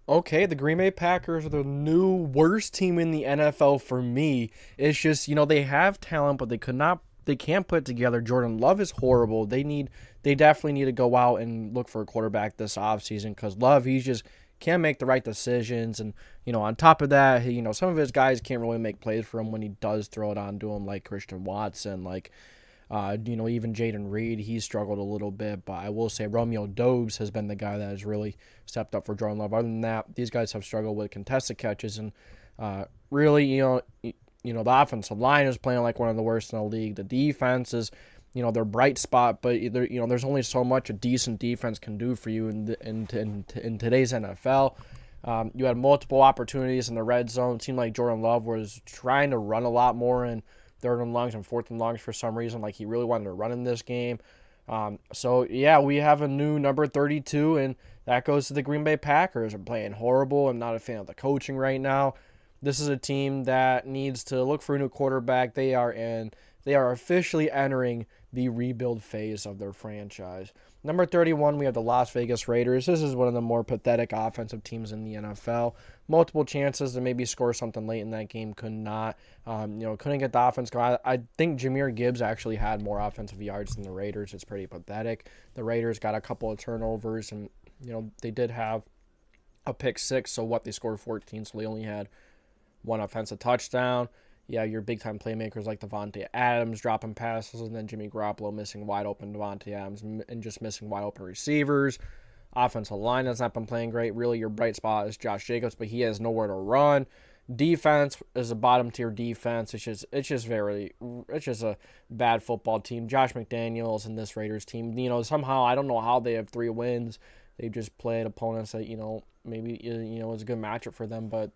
Okay, the Green Bay Packers are the new worst team in the NFL for me. It's just, they have talent, but they can't put it together. Jordan Love is horrible. They definitely need to go out and look for a quarterback this offseason because Love, he's just can't make the right decisions. And, on top of that, some of his guys can't really make plays for him when he does throw it onto him, like Christian Watson, even Jaden Reed, he's struggled a little bit, but I will say Romeo Dobbs has been the guy that has really stepped up for Jordan Love. Other than that, these guys have struggled with contested catches, and really, the offensive line is playing like one of the worst in the league. The defense is, their bright spot, but there's only so much a decent defense can do for you in today's NFL. You had multiple opportunities in the red zone. It seemed like Jordan Love was trying to run a lot more in third and longs and fourth and longs for some reason. Like he really wanted to run in this game. We have a new number 32, and that goes to the Green Bay Packers. Are playing horrible. I'm not a fan of the coaching right now. This is a team that needs to look for a new quarterback. They are officially entering the rebuild phase of their franchise. Number 31, we have the Las Vegas Raiders. This is one of the more pathetic offensive teams in the NFL. Multiple chances to maybe score something late in that game, could not. Couldn't get the offense going. I think Jahmyr Gibbs actually had more offensive yards than the Raiders. It's pretty pathetic. The Raiders got a couple of turnovers, and they did have a pick six. So what? They scored 14, so they only had one offensive touchdown. Yeah, your big-time playmakers like Devontae Adams dropping passes, and then Jimmy Garoppolo missing wide-open Devontae Adams and just missing wide-open receivers. Offensive line has not been playing great. Really, your bright spot is Josh Jacobs, but he has nowhere to run. Defense is a bottom-tier defense. It's just a bad football team. Josh McDaniels and this Raiders team, somehow I don't know how they have 3 wins. They just played opponents that maybe it's a good matchup for them, but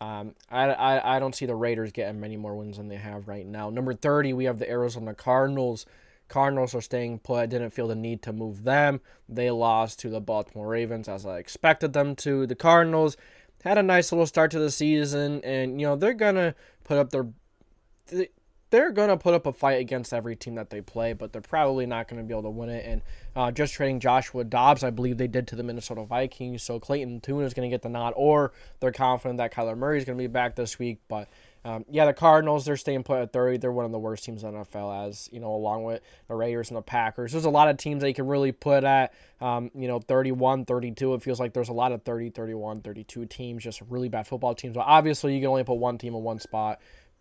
I don't see the Raiders getting many more wins than they have right now. Number 30, we have the Arizona Cardinals. Cardinals are staying put. I didn't feel the need to move them. They lost to the Baltimore Ravens as I expected them to. The Cardinals had a nice little start to the season, and they're gonna put up a fight against every team that they play, but they're probably not going to be able to win it. And just trading Joshua Dobbs, I believe they did to the Minnesota Vikings, so Clayton Tune is going to get the nod, or they're confident that Kyler Murray is going to be back this week. But the Cardinals, they're staying put at 30. They're one of the worst teams in the NFL, as along with the Raiders and the Packers. There's a lot of teams that you can really put at 31, 32. It feels like there's a lot of 30, 31, 32 teams, just really bad football teams. But obviously, you can only put one team in one spot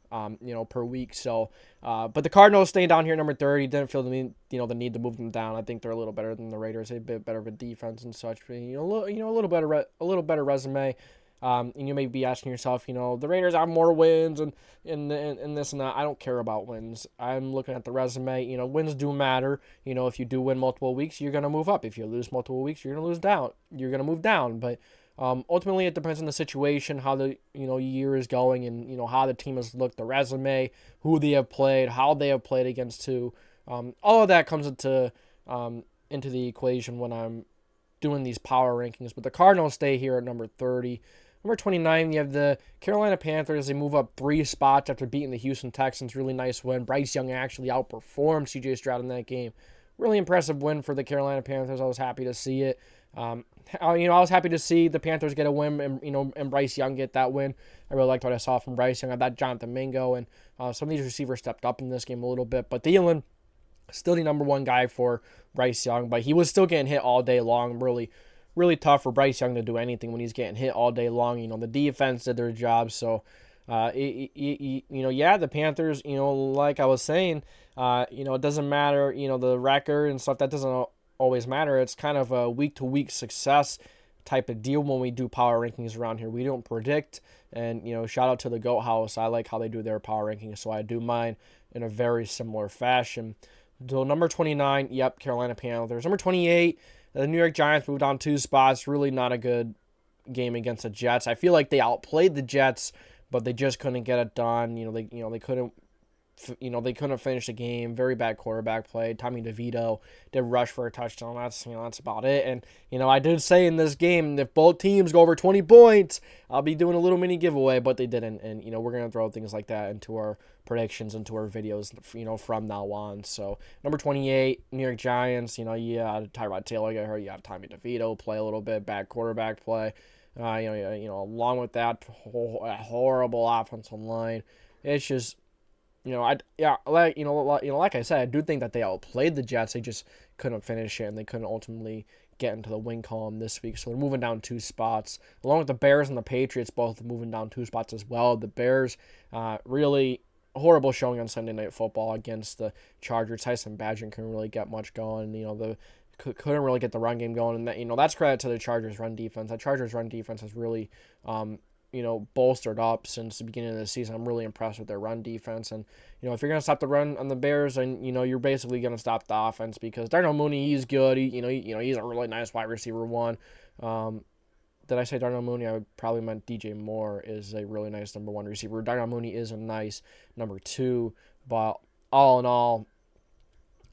per week. So, but the Cardinals staying down here number 30. Didn't feel the need to move them down. I think they're a little better than the Raiders. A bit better of a defense and such. But, a little better resume. And you may be asking yourself, the Raiders have more wins and this and that. I don't care about wins. I'm looking at the resume. Wins do matter. If you do win multiple weeks, you're gonna move up. If you lose multiple weeks, you're gonna lose down. You're gonna move down. But ultimately, it depends on the situation, how the year is going, and how the team has looked, the resume, who they have played, how they have played against who. All of that comes into the equation when I'm doing these power rankings. But the Cardinals stay here at number 30. Number 29, you have the Carolina Panthers. They move up 3 spots after beating the Houston Texans. Really nice win. Bryce Young actually outperformed C.J. Stroud in that game. Really impressive win for the Carolina Panthers. I was happy to see it. I was happy to see the Panthers get a win and Bryce Young get that win. I really liked what I saw from Bryce Young. I thought Jonathan Mingo and some of these receivers stepped up in this game a little bit. But Thielen, still the number 1 guy for Bryce Young, but he was still getting hit all day long. Really, really tough for Bryce Young to do anything when he's getting hit all day long. The defense did their job. So, the Panthers, like I was saying, it doesn't matter, the record and stuff, that doesn't always matter. It's kind of a week-to-week success type of deal when we do power rankings around here. We don't predict, and, shout out to the GOAT House. I like how they do their power rankings, so I do mine in a very similar fashion. So number 29, Carolina Panthers. Number 28, the New York Giants moved on 2 spots. Really not a good game against the Jets. I feel like they outplayed the Jets, but they just couldn't get it done. They couldn't finish the game. Very bad quarterback play. Tommy DeVito did rush for a touchdown. That's about it. And I did say in this game, if both teams go over 20 points, I'll be doing a little mini giveaway, but they didn't. And we're gonna throw things like that into our predictions, into our videos, from now on. So number 28, New York Giants. Tyrod Taylor got hurt. You have Tommy DeVito play a little bit. Bad quarterback play. Along with that horrible offensive line, it's just like I said, I do think that they outplayed the Jets. They just couldn't finish it, and they couldn't ultimately get into the win column this week. So they're moving down 2 spots, along with the Bears and the Patriots, both moving down 2 spots as well. The Bears, really horrible showing on Sunday Night Football against the Chargers. Tyson Badgett couldn't really get much going. Couldn't really get the run game going, and that's credit to the Chargers' run defense. The Chargers' run defense has really, bolstered up since the beginning of the season. I'm really impressed with their run defense, and if you're gonna stop the run on the Bears, then you're basically gonna stop the offense because Darnell Mooney, he's good. He's a really nice wide receiver one. Did I say Darnell Mooney? I probably meant DJ Moore is a really nice number 1 receiver. Darnell Mooney is a nice number 2, but all in all,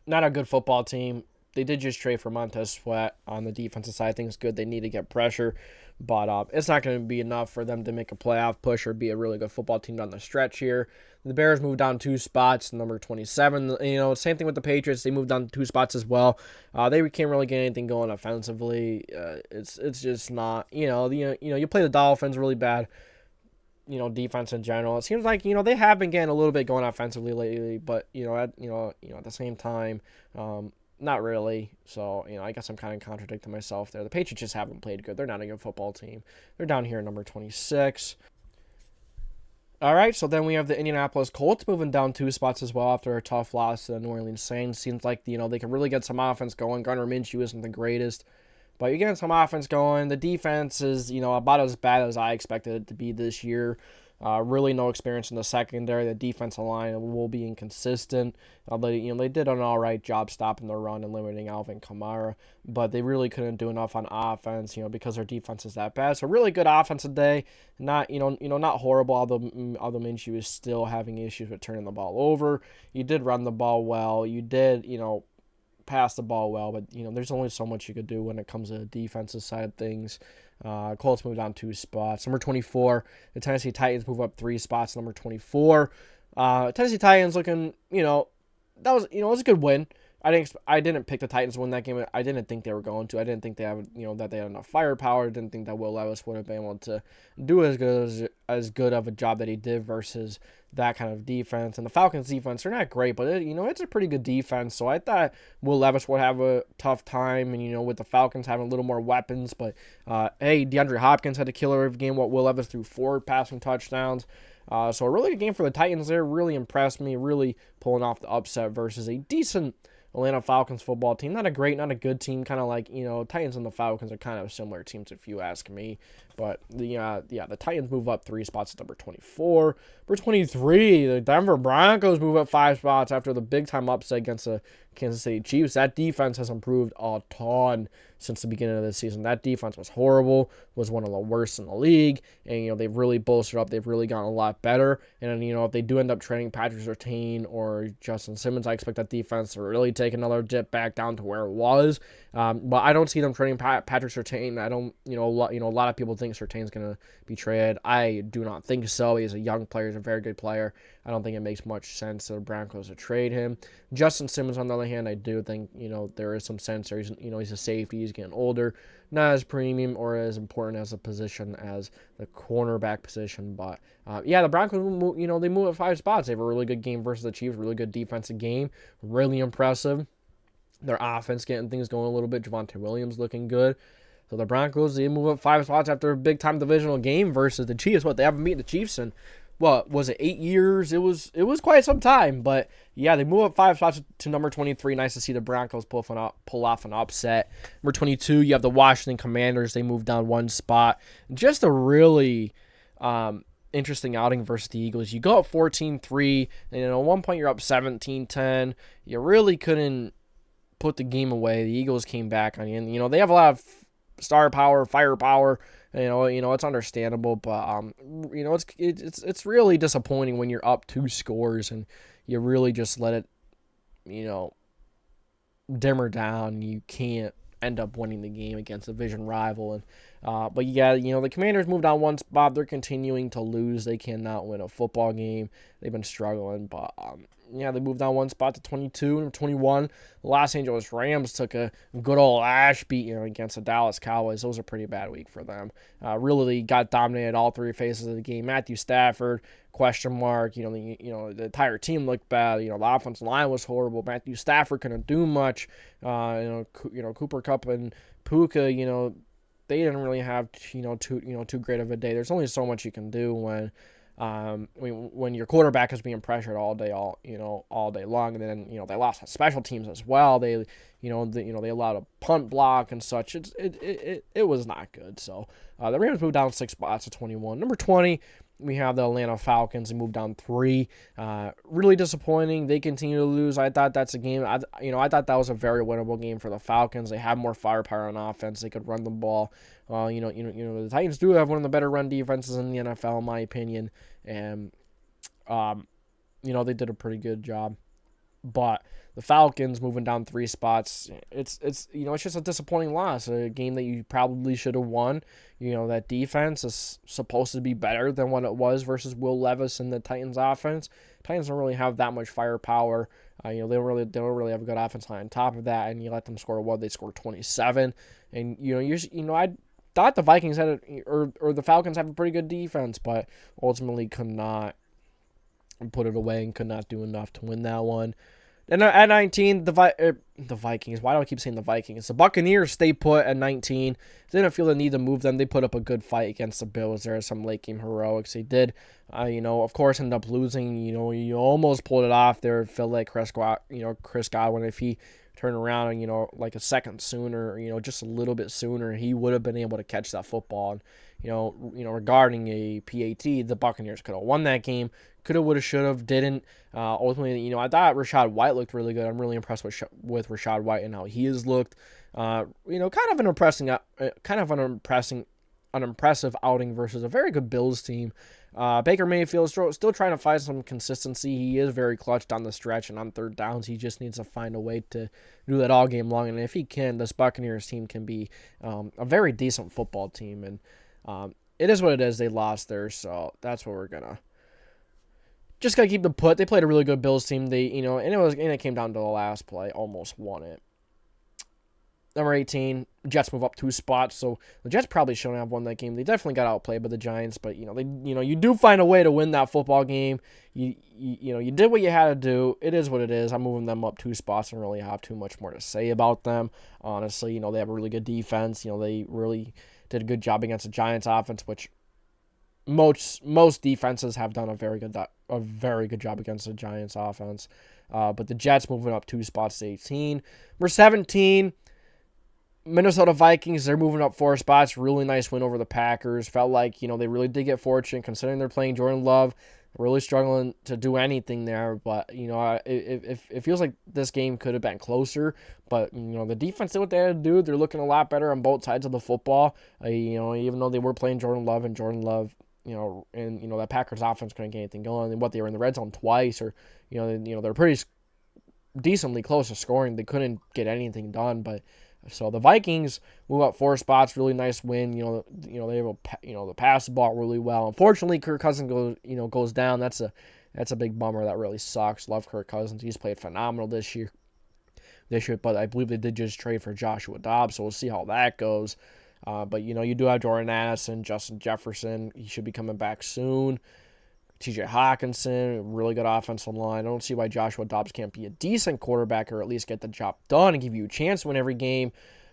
not a good football team. They did just trade for Montez Sweat on the defensive side. I think it's good. They need to get pressure, but it's not going to be enough for them to make a playoff push or be a really good football team down the stretch here. The Bears moved down 2 spots, number 27. Same thing with the Patriots. They moved down 2 spots as well. They can't really get anything going offensively. It's just not. You play the Dolphins really bad. Defense in general. It seems like they have been getting a little bit going offensively lately, but at the same time, not really. So I guess I'm kind of contradicting myself there. The Patriots just haven't played good. They're not a good football team. They're down here at number 26. All right, so then we have the Indianapolis Colts moving down 2 spots as well after a tough loss to the New Orleans Saints. Seems like they can really get some offense going. Gardner Minshew isn't the greatest, but you're getting some offense going. The defense is about as bad as I expected it to be this year. Really no experience in the secondary. The defensive line will be inconsistent. They did an all right job stopping the run and limiting Alvin Kamara, but they really couldn't do enough on offense, because their defense is that bad. So really good offensive day, not not horrible. Although Minshew is still having issues with turning the ball over. You did run the ball well. You did pass the ball well, but there's only so much you could do when it comes to the defensive side of things. Colts moved down 2 spots. Number 24, the Tennessee Titans move up 3 spots. Number 24, Tennessee Titans looking, that was, it was a good win. I didn't pick the Titans to win that game. I didn't think they were going to. I didn't think they have, that they had enough firepower. I didn't think that Will Levis would have been able to do as good of a job that he did versus that kind of defense. And the Falcons defense, they're not great, but it's a pretty good defense. So I thought Will Levis would have a tough time, and with the Falcons having a little more weapons. But hey, DeAndre Hopkins had a killer game. Will Levis threw 4 passing touchdowns. So a really good game for the Titans there. Really impressed me. Really pulling off the upset versus a decent Atlanta Falcons football team. Not a good team. Kind of like, Titans and the Falcons are kind of similar teams if you ask me. But the Titans move up 3 spots to number 24. Number 23, the Denver Broncos move up 5 spots after the big-time upset against the Kansas City Chiefs. That defense has improved a ton since the beginning of the season. That defense was horrible, was one of the worst in the league, and they've really bolstered up. They've really gotten a lot better. And if they do end up trading Patrick Surtain or Justin Simmons, I expect that defense to really take another dip back down to where it was. But I don't see them trading Patrick Surtain. I don't, a lot of people think Surtain's going to be traded. I do not think so. He's a young player. He's a very good player. I don't think it makes much sense for the Broncos to trade him. Justin Simmons, on the other hand, I do think, there is some sense there. He's a safety. He's getting older. Not as premium or as important as a position as the cornerback position. But, the Broncos, they move at 5 spots. They have a really good game versus the Chiefs. Really good defensive game. Really impressive. Their offense getting things going a little bit. Javonte Williams looking good. So the Broncos, they move up 5 spots after a big-time divisional game versus the Chiefs. They haven't beaten the Chiefs in, was it 8 years? It was quite some time. But, yeah, they move up 5 spots to number 23. Nice to see the Broncos pull off an upset. Number 22, you have the Washington Commanders. They move down 1 spot. Just a really interesting outing versus the Eagles. You go up 14-3, and at one point you're up 17-10. You really couldn't put the game away. The Eagles came back on you. And, they have a lot of star power, firepower. It's understandable, but it's really disappointing when you're up 2 scores and you really just let it, dimmer down. You can't end up winning the game against a division rival. And but yeah, the Commanders moved on 1 spot. They're continuing to lose. They cannot win a football game. They've been struggling, but they moved down one spot to 22 and 21. The Los Angeles Rams took a good old ash beat against the Dallas Cowboys. Those are a pretty bad week for them. Really got dominated all three phases of the game. Matthew Stafford, question mark. The entire team looked bad. The offensive line was horrible. Matthew Stafford couldn't do much. Cooper Kupp and Puka, they didn't really have too great of a day. There's only so much you can do when your quarterback is being pressured all day long, and then they lost special teams as well. They they allowed a punt block and such. It was not good. So the Rams moved down 6 spots to 21. Number 20, we have the Atlanta Falcons. They moved down 3. Really disappointing. They continue to lose. I thought that's a game. I thought that was a very winnable game for the Falcons. They had more firepower on offense. They could run the ball. The Titans do have one of the better run defenses in the NFL, in my opinion, and they did a pretty good job. But the Falcons moving down 3 spots, it's just a disappointing loss. A game that you probably should have won. That defense is supposed to be better than what it was versus Will Levis and the Titans offense. Titans don't really have that much firepower. They don't really have a good offense line on top of that, and you let them score what they scored 27. And I thought the Vikings had or the Falcons have a pretty good defense, but ultimately could not put it away and could not do enough to win that one. And at 19, the Vikings. Why do I keep saying the Vikings? The Buccaneers stay put at 19. They didn't feel the need to move them. They put up a good fight against the Bills. There are some late game heroics. They did, of course, end up losing. You almost pulled it off there. It felt like Chris Godwin, if he turned around, like a second sooner, just a little bit sooner, he would have been able to catch that football. And, regarding a PAT, the Buccaneers could have won that game. Could have, would have, should have, didn't. Ultimately, I thought Rachaad White looked really good. I'm really impressed with Rachaad White and how he has looked. Kind of an unimpressive outing versus a very good Bills team. Baker Mayfield still trying to find some consistency. He is very clutch down the stretch and on third downs. He just needs to find a way to do that all game long. And if he can, this Buccaneers team can be a very decent football team. And it is what it is. They lost there, so that's what we're gonna. Just gotta keep the put. They played a really good Bills team. And it came down to the last play. Almost won it. Number 18, Jets move up 2 spots. So the Jets probably shouldn't have won that game. They definitely got outplayed by the Giants, but you do find a way to win that football game. You did what you had to do. It is what it is. I'm moving them up 2 spots. I don't really have too much more to say about them. Honestly, they have a really good defense. They really did a good job against the Giants offense, which most defenses have done a very good job against the Giants offense. But the Jets moving up 2 spots to 18. Number 17, Minnesota Vikings, they're moving up 4 spots. Really nice win over the Packers. Felt like, they really did get fortunate considering they're playing Jordan Love. Really struggling to do anything there. But, it feels like this game could have been closer. But, the defense did what they had to do. They're looking a lot better on both sides of the football. Even though they were playing Jordan Love, that Packers offense couldn't get anything going. And they were in the red zone twice, or they're pretty decently close to scoring. They couldn't get anything done. But so the Vikings move up 4 spots. Really nice win. They have they pass the ball really well. Unfortunately, Kirk Cousins goes down. That's a big bummer. That really sucks. Love Kirk Cousins. He's played phenomenal this year. But I believe they did just trade for Joshua Dobbs, so we'll see how that goes. But you do have Jordan Addison, Justin Jefferson. He should be coming back soon. TJ Hawkinson, really good offensive line. I don't see why Joshua Dobbs can't be a decent quarterback or at least get the job done and give you a chance to win every game.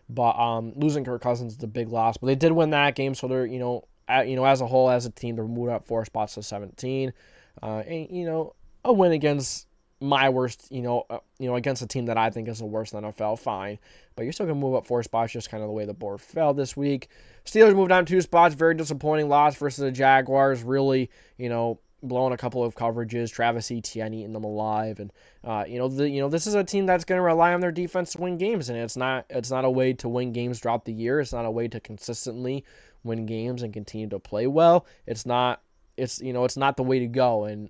But losing Kirk Cousins is a big loss. But they did win that game, so they're as a whole, as a team, they're moved up 4 spots to 17. And a win against my worst, against a team that I think is the worst in the NFL, fine. But you're still going to move up 4 spots, just kind of the way the board fell this week. Steelers moved down 2 spots, very disappointing loss versus the Jaguars. Really, blowing a couple of coverages. Travis Etienne eating them alive. And, this is a team that's going to rely on their defense to win games. And it's not a way to win games throughout the year. It's not a way to consistently win games and continue to play well. It's not the way to go. And,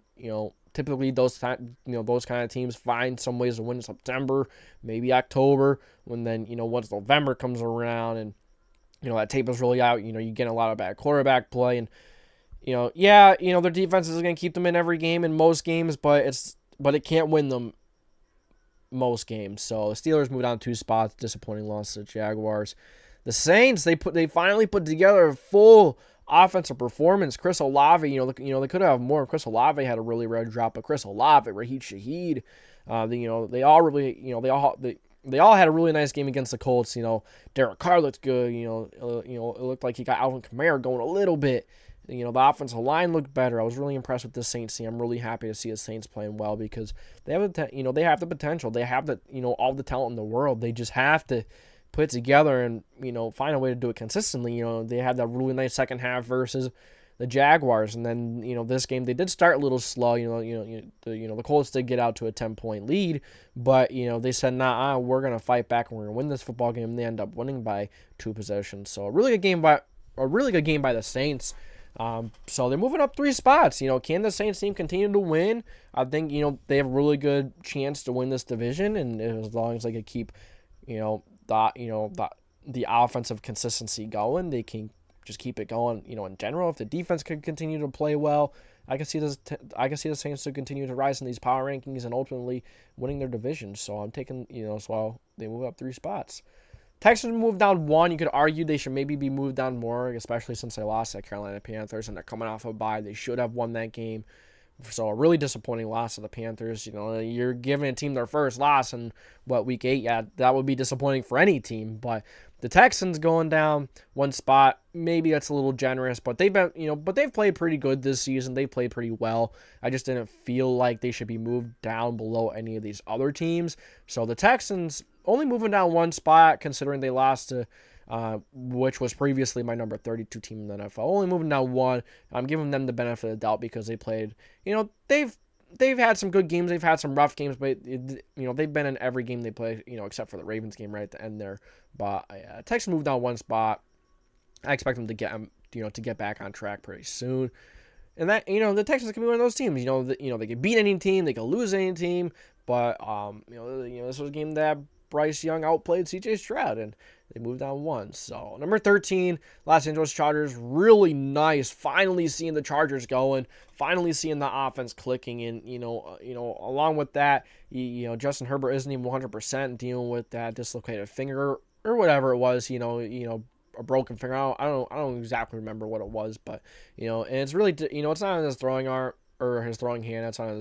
typically those kind of teams find some ways to win in September, maybe October, when then, once November comes around and, that tape is really out, you get a lot of bad quarterback play and, their defense is going to keep them in every game in most games, but but it can't win them most games. So the Steelers moved down 2 spots. Disappointing loss to the Jaguars. The Saints, they finally put together a full offensive performance. Chris Olave, they could have more. Chris Olave had a really rare drop, but Chris Olave, Raheem Shaheed, they all had a really nice game against the Colts. Derek Carr looked good. It looked like he got Alvin Kamara going a little bit. The offensive line looked better. I was really impressed with the Saints team. I'm really happy to see the Saints playing well because they have they have the potential. They have all the talent in the world. They just have to put it together and find a way to do it consistently. They had that really nice second half versus the Jaguars, and then this game they did start a little slow. The Colts did get out to a 10-point lead, but they said we're gonna fight back and we're gonna win this football game. And they end up winning by 2 possessions. So a really good game by the Saints. So they're moving up 3 spots. Can the Saints team continue to win? I think they have a really good chance to win this division, and as long as they can keep the offensive consistency going, they can just keep it going. In general, if the defense could continue to play well, I can see the Saints to continue to rise in these power rankings and ultimately winning their division. So I'm taking so they move up 3 spots. Texans moved down 1. You could argue they should maybe be moved down more, especially since they lost to Carolina Panthers and they're coming off a bye. They should have won that game. So a really disappointing loss to the Panthers. You're giving a team their first loss in week 8. Yeah, that would be disappointing for any team. But the Texans going down 1 spot, maybe that's a little generous. But they've played pretty good this season. They played pretty well. I just didn't feel like they should be moved down below any of these other teams. So the Texans only moving down 1 spot, considering they lost to which was previously my number 32 team in the NFL. Only moving down 1. I'm giving them the benefit of the doubt because they played, they've had some good games. They've had some rough games, but they've been in every game they play, except for the Ravens game right at the end there. But Texans moved down 1 spot. I expect them to get back on track pretty soon. And that, the Texans can be one of those teams. They can beat any team, they can lose any team, but this was a game that Bryce Young outplayed C.J. Stroud, and they moved down 1. So number 13, Los Angeles Chargers, really nice. Finally seeing the Chargers going. Finally seeing the offense clicking, and along with that, Justin Herbert isn't even 100% dealing with that dislocated finger or whatever it was. A broken finger. I don't exactly remember what it was, but and it's really it's not on his throwing arm or his throwing hand. It's on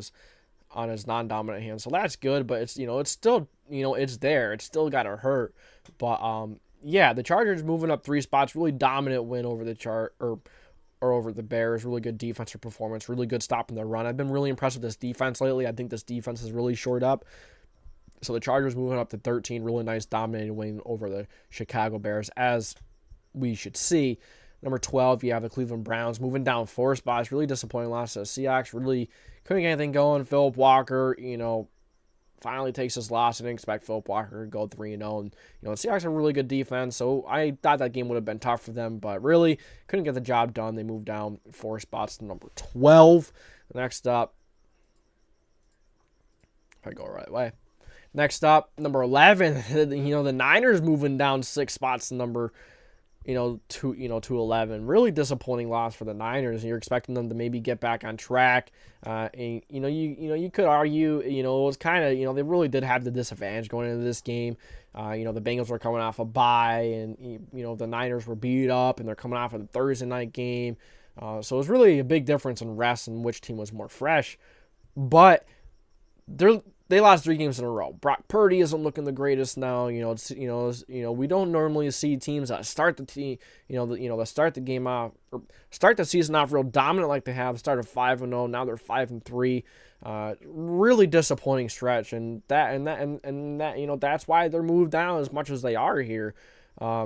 his non-dominant hand, so that's good. But it's it's still it's there. It's still gotta hurt. But the Chargers moving up 3 spots. Really dominant win over the over the Bears. Really good defensive performance. Really good stopping the run. I've been really impressed with this defense lately. I think this defense is really shored up. So the Chargers moving up to 13. Really nice dominating win over the Chicago Bears, as we should see. Number 12, you have the Cleveland Browns moving down 4 spots. Really disappointing loss to the Seahawks. Really couldn't get anything going. Philip Walker, finally takes his loss. I didn't expect Philip Walker to go 3-0. And, the Seahawks have a really good defense, so I thought that game would have been tough for them, but really couldn't get the job done. They moved down 4 spots to number 12. Next up, if I go the right way. Next up, number 11, the Niners moving down 6 spots to number to 11. Really disappointing loss for the Niners. You're expecting them to maybe get back on track. And you could argue, it was kind of, they really did have the disadvantage going into this game. The Bengals were coming off a bye, and the Niners were beat up, and they're coming off of the Thursday night game. So it was really a big difference in rest and which team was more fresh. But they lost 3 games in a row. Brock Purdy isn't looking the greatest now. We don't normally see teams that start the team, that start the game off or start the season off real dominant like they have. Started 5-0, now they're 5-3. Really disappointing stretch, and that's why they're moved down as much as they are here.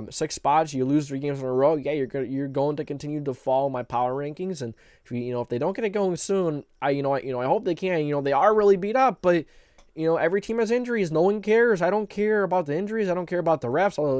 6 spots, you lose 3 games in a row. Yeah, you're going to continue to fall in my power rankings, and if they don't get it going soon, I hope they can. They are really beat up, but every team has injuries. No one cares. I don't care about the injuries. I don't care about the refs. Although,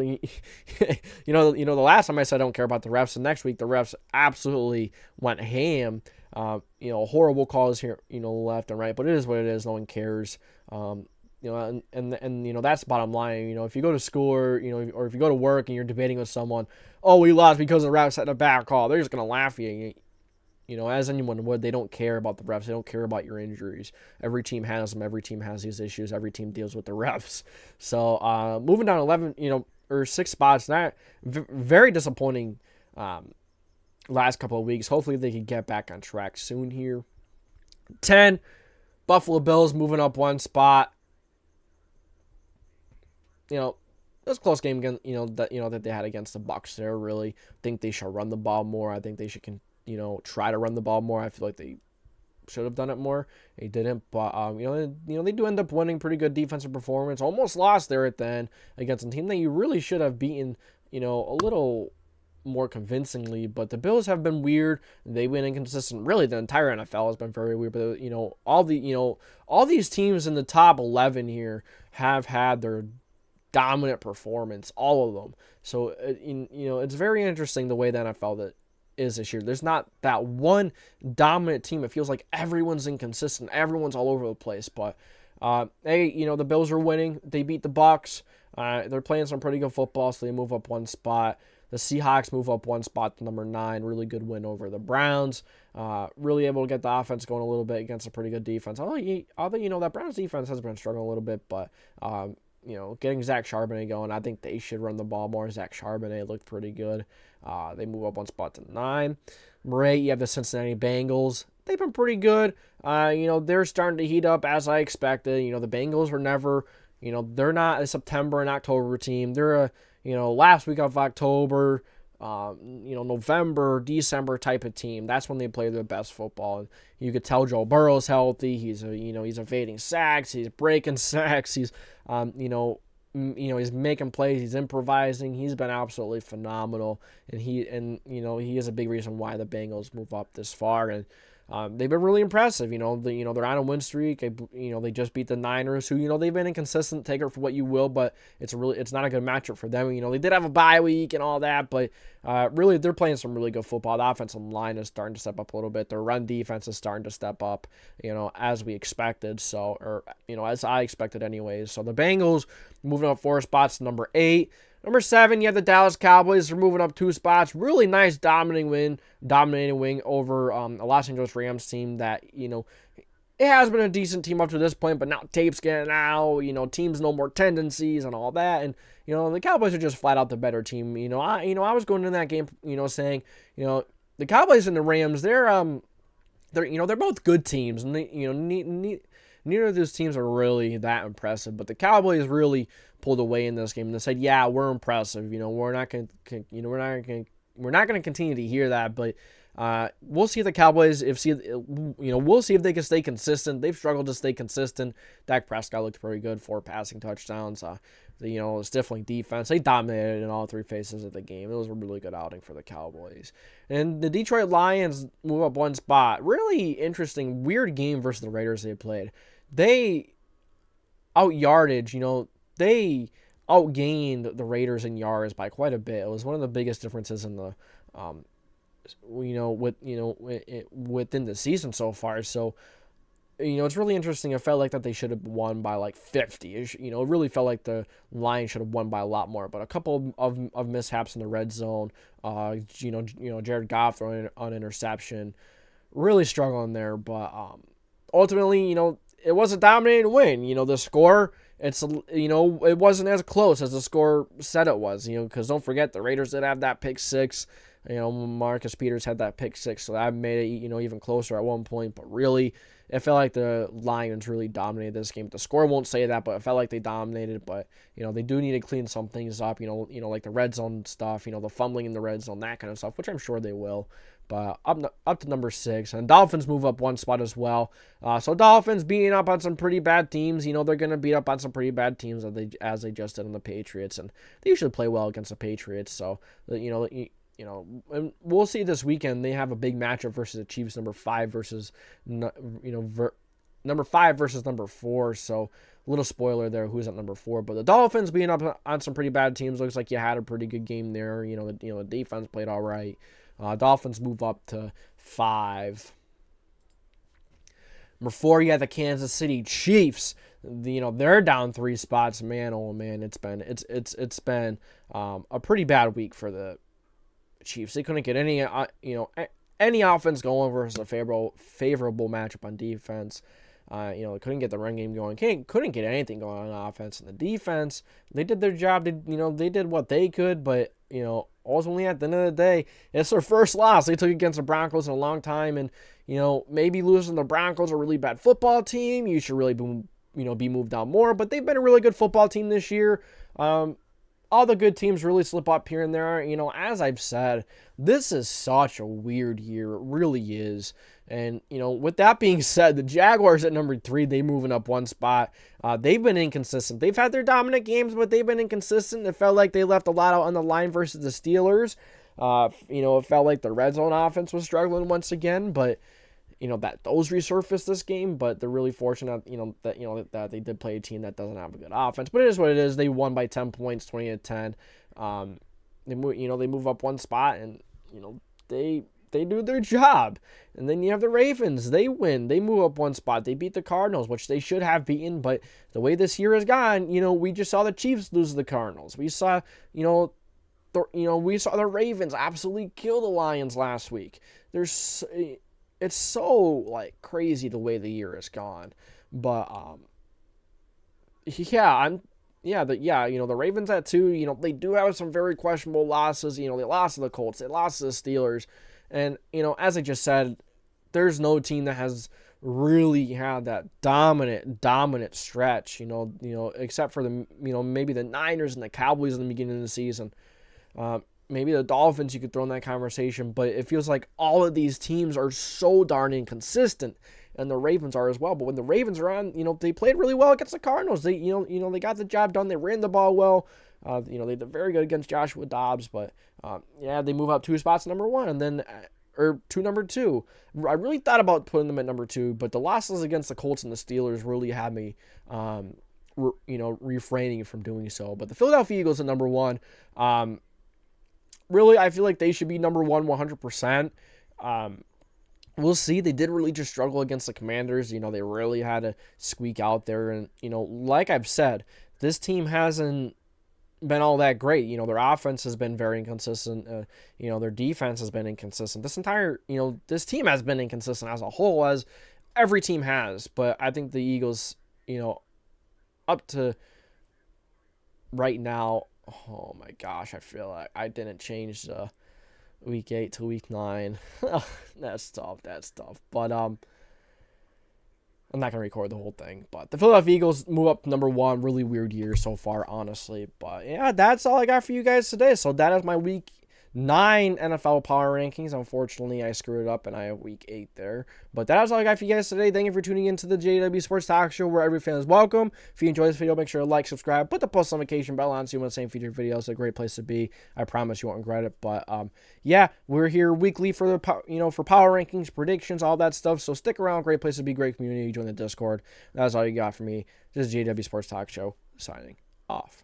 the last time I said I don't care about the refs, the next week the refs absolutely went ham. Horrible calls here, left and right. But it is what it is. No one cares. And that's the bottom line. If you go to school or if you go to work and you're debating with someone, oh, we lost because the refs had a bad call, they're just gonna laugh at you. as anyone would, they don't care about the refs. They don't care about your injuries. Every team has them. Every team has these issues. Every team deals with the refs. So moving down 11, or 6 spots, that very disappointing last couple of weeks. Hopefully they can get back on track soon here. 10, Buffalo Bills moving up 1 spot. It was a close game again, that they had against the Bucs there. Really think they should run the ball more. I think they should try to run the ball more. I feel like they should have done it more. They didn't, but they do end up winning. Pretty good defensive performance. Almost lost there at the end against a team that you really should have beaten, a little more convincingly. But the Bills have been weird. They've been inconsistent. Really, the entire NFL has been very weird. But all these teams in the top 11 here have had their dominant performance, all of them. So it's very interesting the way the NFL that is this year. There's not that one dominant team. It feels like everyone's inconsistent. Everyone's all over the place. But the Bills are winning. They beat the Bucs. They're playing some pretty good football, so they move up 1 spot. The Seahawks move up 1 spot to number 9. Really good win over the Browns. Really able to get the offense going a little bit against a pretty good defense. Although that Browns defense has been struggling a little bit, but getting Zach Charbonnet going, I think they should run the ball more. Zach Charbonnet looked pretty good. They move up 1 spot to 9. Right, you have the Cincinnati Bengals. They've been pretty good. They're starting to heat up as I expected. The Bengals were never, they're not a September and October team. They're a, last week of October, November, December type of team. That's when they play their best football. And you could tell Joe Burrow's healthy. He's he's evading sacks. He's breaking sacks. He's he's making plays. He's improvising. He's been absolutely phenomenal. And he is a big reason why the Bengals move up this far. And they've been really impressive. They're on a win streak. They just beat the Niners, who they've been inconsistent. Take it for what you will, but it's not a good matchup for them. They did have a bye week and all that, but really they're playing some really good football. The offensive line is starting to step up a little bit. Their run defense is starting to step up, as we expected. So, or as I expected anyways. So the Bengals moving up 4 spots to number 8. Number 7, you have the Dallas Cowboys. They're moving up 2 spots. Really nice dominating win over a Los Angeles Rams team that, it has been a decent team up to this point, but now tape's getting out, teams know more tendencies and all that. And, the Cowboys are just flat out the better team. I was going into that game, saying, the Cowboys and the Rams, they're both good teams. And neither of those teams are really that impressive, but the Cowboys really pulled away in this game and they said, "Yeah, we're impressive. We're not going to continue to hear that, but we'll see if the Cowboys we'll see if they can stay consistent. They've struggled to stay consistent. Dak Prescott looked pretty good, 4 passing touchdowns. It's definitely defense. They dominated in all 3 phases of the game. It was a really good outing for the Cowboys. And the Detroit Lions move up 1 spot. Really interesting, weird game versus the Raiders they played. They they outgained the Raiders in yards by quite a bit. It was one of the biggest differences in the within the season so far. So it's really interesting. It felt like that they should have won by like 50. It really felt like the Lions should have won by a lot more. But a couple of mishaps in the red zone. Jared Goff throwing an interception, really struggling there. But ultimately, it was a dominating win. The score, it wasn't as close as the score said it was. Because don't forget the Raiders did have that pick 6. Marcus Peters had that pick 6, so that made it, even closer at one point. But really, it felt like the Lions really dominated this game. The score won't say that, but it felt like they dominated. But, they do need to clean some things up, like the red zone stuff, the fumbling in the red zone, that kind of stuff, which I'm sure they will. But up to number 6. And Dolphins move up 1 spot as well. So Dolphins beating up on some pretty bad teams. They're going to beat up on some pretty bad teams as they just did on the Patriots. And they usually play well against the Patriots. So, and we'll see this weekend. They have a big matchup versus the Chiefs, number 5 versus number 5 versus number 4. So a little spoiler there, who's at number 4. But the Dolphins being up on some pretty bad teams, looks like you had a pretty good game there. The defense played all right. Dolphins move up to 5. Number 4, you have the Kansas City Chiefs. They're down 3 spots. Man, oh man, it's been a pretty bad week for the Chiefs. They couldn't get any any offense going versus a favorable matchup on defense. They couldn't get the run game going. Couldn't get anything going on offense. And the defense, they did their job. They did what they could, but ultimately at the end of the day, it's their first loss they took against the Broncos in a long time. And maybe losing the Broncos, a really bad football team, you should really be moved down more. But they've been a really good football team this year. All the good teams really slip up here and there. As I've said, this is such a weird year. It really is. And, with that being said, the Jaguars at number 3, they moving up one spot. They've been inconsistent. They've had their dominant games, but they've been inconsistent. It felt like they left a lot out on the line versus the Steelers. It felt like the red zone offense was struggling once again, but that those resurfaced this game, but they're really fortunate, that they did play a team that doesn't have a good offense. But it is what it is. They won by 10 points, 20-10. They move up one spot, and they do their job. And then you have the Ravens. They win. They move up one spot. They beat the Cardinals, which they should have beaten. But the way this year has gone, we just saw the Chiefs lose to the Cardinals. We saw, we saw the Ravens absolutely kill the Lions last week. It's so crazy the way the year has gone. But the Ravens at 2, they do have some very questionable losses. They lost to the Colts, they lost to the Steelers. And, as I just said, there's no team that has really had that dominant stretch, except for maybe the Niners and the Cowboys in the beginning of the season. Maybe the Dolphins you could throw in that conversation, but it feels like all of these teams are so darn inconsistent, and the Ravens are as well. But when the Ravens are on, they played really well against the Cardinals. They, they got the job done. They ran the ball well. They did very good against Joshua Dobbs, but they move up 2 spots to number 1, and then to number 2. I really thought about putting them at number 2, but the losses against the Colts and the Steelers really had me, refraining from doing so. But the Philadelphia Eagles at number 1. Really, I feel like they should be number 1 100%. We'll see. They did really just struggle against the Commanders. They really had to squeak out there. And, like I've said, this team hasn't been all that great. Their offense has been very inconsistent. Their defense has been inconsistent. This team has been inconsistent as a whole, as every team has. But I think the Eagles, up to right now, oh my gosh, I feel like I didn't change the week 8 to week 9. That's tough. But I'm not gonna record the whole thing. But the Philadelphia Eagles move up to number 1. Really weird year so far, honestly. But yeah, that's all I got for you guys today. So that is my week 9 NFL power rankings. Unfortunately, I screwed it up and I have week 8 there. But that is all I got for you guys today. Thank you for tuning in to the JDW Sports Talk Show, where every fan is welcome. If you enjoyed this video, make sure to like, subscribe, put the post notification bell on so you want the same featured videos. It's a great place to be. I promise you won't regret it. But we're here weekly for the for power rankings, predictions, all that stuff. So stick around. Great place to be. Great community. Join the Discord. That's all you got for me. This is JDW Sports Talk Show signing off.